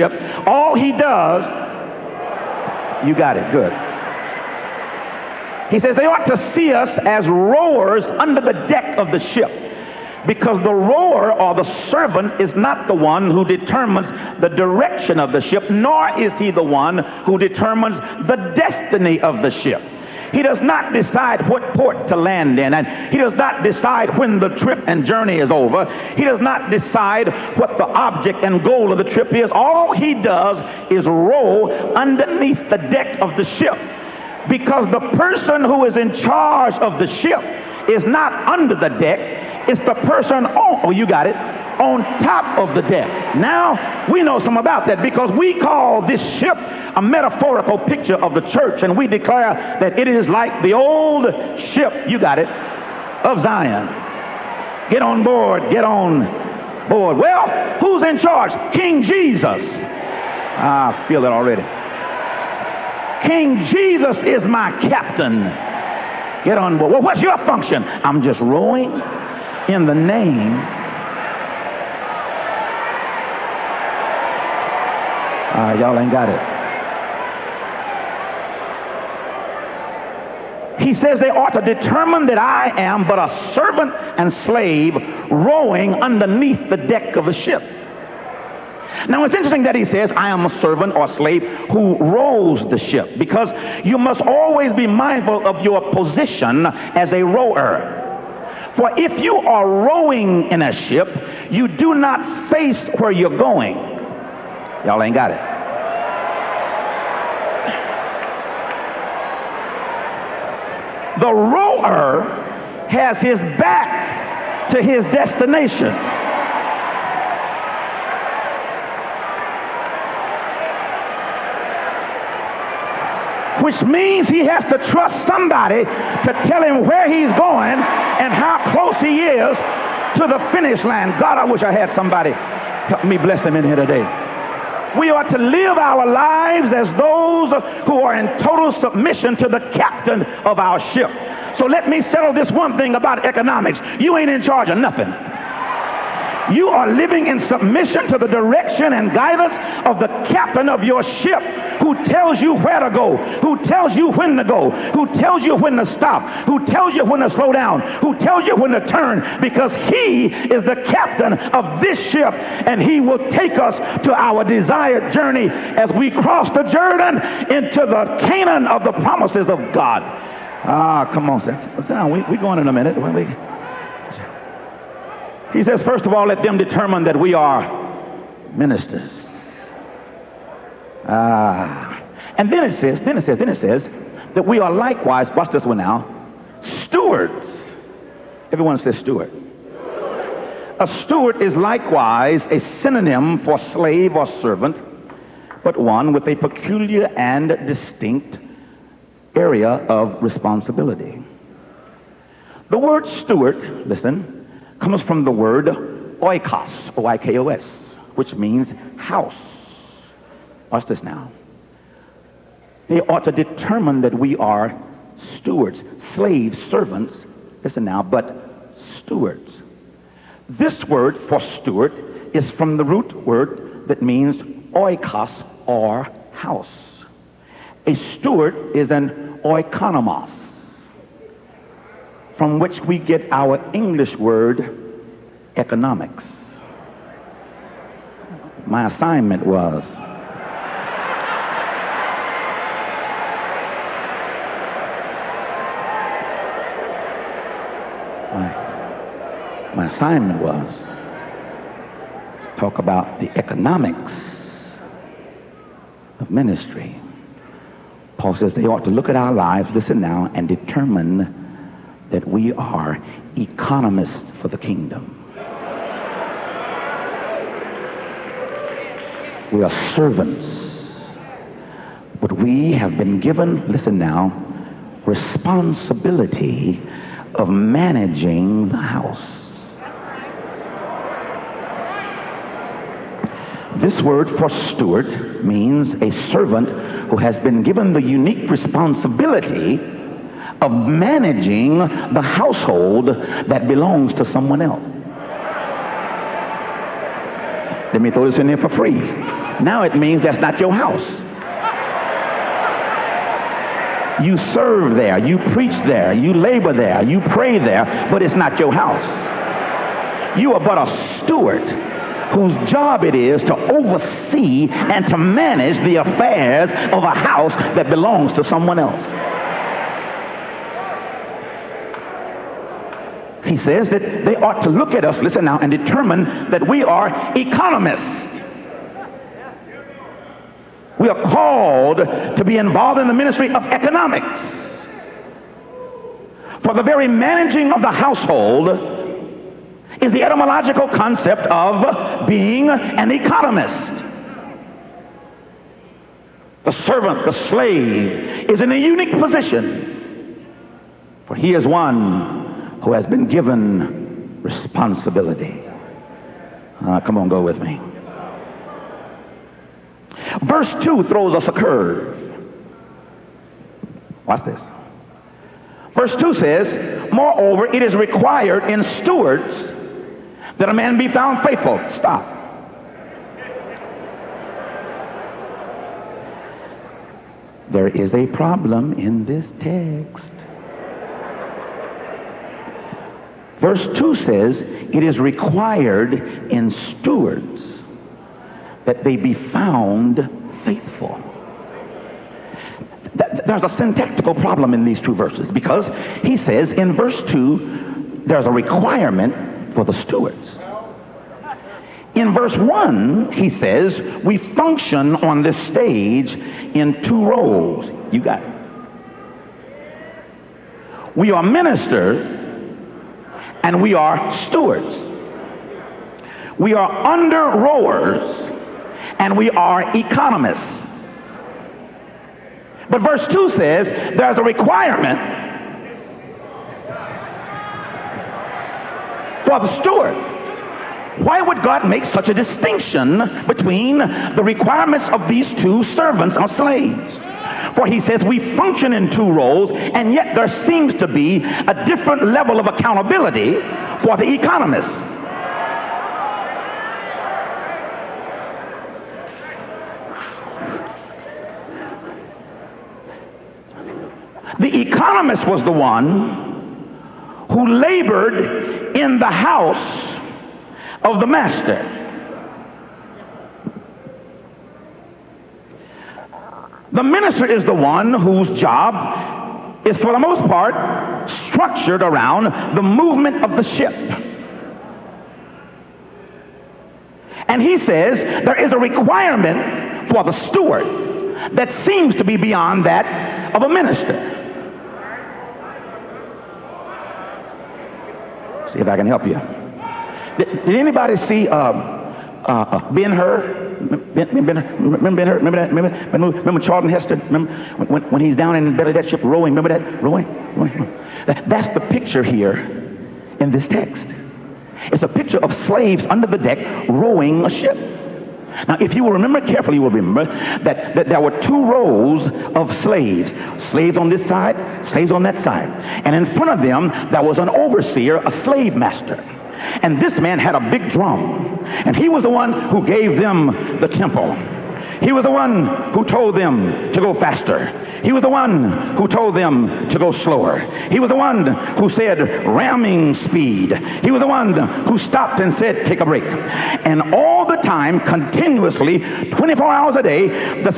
ship, all he does, you got it, good. He says they ought to see us as rowers under the deck of the ship, because the rower or the servant is not the one who determines the direction of the ship, nor is he the one who determines the destiny of the ship. He does not decide what port to land in, and he does not decide when the trip and journey is over. He does not decide what the object and goal of the trip is. All he does is row underneath the deck of the ship, because the person who is in charge of the ship is not under the deck. It's the person on, oh, you got it, on top of the deck. Now, we know some about that, because we call this ship a metaphorical picture of the church, and we declare that it is like the old ship, you got it, of Zion. Get on board, get on board. Well, who's in charge? King Jesus. I feel it already. King Jesus is my captain. Get on board. Well, what's your function? I'm just rowing in the name. Y'all ain't got it. He says they ought to determine that I am but a servant and slave rowing underneath the deck of a ship. Now, it's interesting that he says, I am a servant or slave who rows the ship, because you must always be mindful of your position as a rower. For if you are rowing in a ship, you do not face where you're going. Y'all ain't got it. The rower has his back to his destination. Which means he has to trust somebody to tell him where he's going and how close he is to the finish line. God, I wish I had somebody help me bless him in here today. We ought to live our lives as those who are in total submission to the captain of our ship. So let me settle this one thing about economics. You ain't in charge of nothing. You are living in submission to the direction and guidance of the captain of your ship, who tells you where to go, who tells you when to go, who tells you when to stop, who tells you when to slow down, who tells you when to turn, because he is the captain of this ship, and he will take us to our desired journey as we cross the Jordan into the Canaan of the promises of God. Come on, sit down. We going in a minute. He says, first of all, let them determine that we are ministers. And then it says that we are likewise, watch this one now, stewards. Everyone says steward. A steward is likewise a synonym for slave or servant, but one with a peculiar and distinct area of responsibility. The word steward, listen, comes from the word oikos, O-I-K-O-S, which means house. Watch this now. They ought to determine that we are stewards, slaves, servants, listen now, but stewards. This word for steward is from the root word that means oikos, or house. A steward is an oikonomos, from which we get our English word economics. My assignment was talk about the economics of ministry. Paul says they ought to look at our lives, listen now, and determine that we are economists for the kingdom. We are servants, but we have been given, listen now, responsibility of managing the house. This word for steward means a servant who has been given the unique responsibility of managing the household that belongs to someone else. Let me throw this in there for free. Now it means that's not your house. You serve there, you preach there, you labor there, you pray there, but it's not your house. You are but a steward whose job it is to oversee and to manage the affairs of a house that belongs to someone else. He says that they ought to look at us, listen now, and determine that we are economists. We are called to be involved in the ministry of economics. For the very managing of the household is the etymological concept of being an economist. The servant, the slave, is in a unique position, for he is one who has been given responsibility. Come on, go with me. Verse 2 throws us a curve. Watch this. Verse 2 says, moreover, it is required in stewards that a man be found faithful. Stop. There is a problem in this text. Verse 2 says, it is required in stewards that they be found faithful. There's a syntactical problem in these two verses, because he says in verse 2 there's a requirement for the stewards. In verse 1 he says we function on this stage in two roles. You got it. We are ministers and we are stewards. We are under rowers and we are economists. But verse 2 says there's a requirement for the steward. Why would God make such a distinction between the requirements of these two servants or slaves? For he says we function in two roles, and yet there seems to be a different level of accountability for the economists. The economist was the one who labored in the house of the master. The minister is the one whose job is, for the most part, structured around the movement of the ship. And he says there is a requirement for the steward that seems to be beyond that of a minister. See if I can help you. Did anybody see Ben-Hur? Remember Charlton Heston? Remember when he's down in the belly of that ship rowing? Remember that? Rowing? That's the picture here in this text. It's a picture of slaves under the deck rowing a ship. Now, if you will remember carefully, you will remember that there were two rows of slaves. Slaves on this side, slaves on that side. And in front of them, there was an overseer, a slave master. And this man had a big drum. And he was the one who gave them the tempo. He was the one who told them to go faster. He was the one who told them to go slower. He was the one who said ramming speed. He was the one who stopped and said take a break. And all the time, continuously, 24 hours a day, the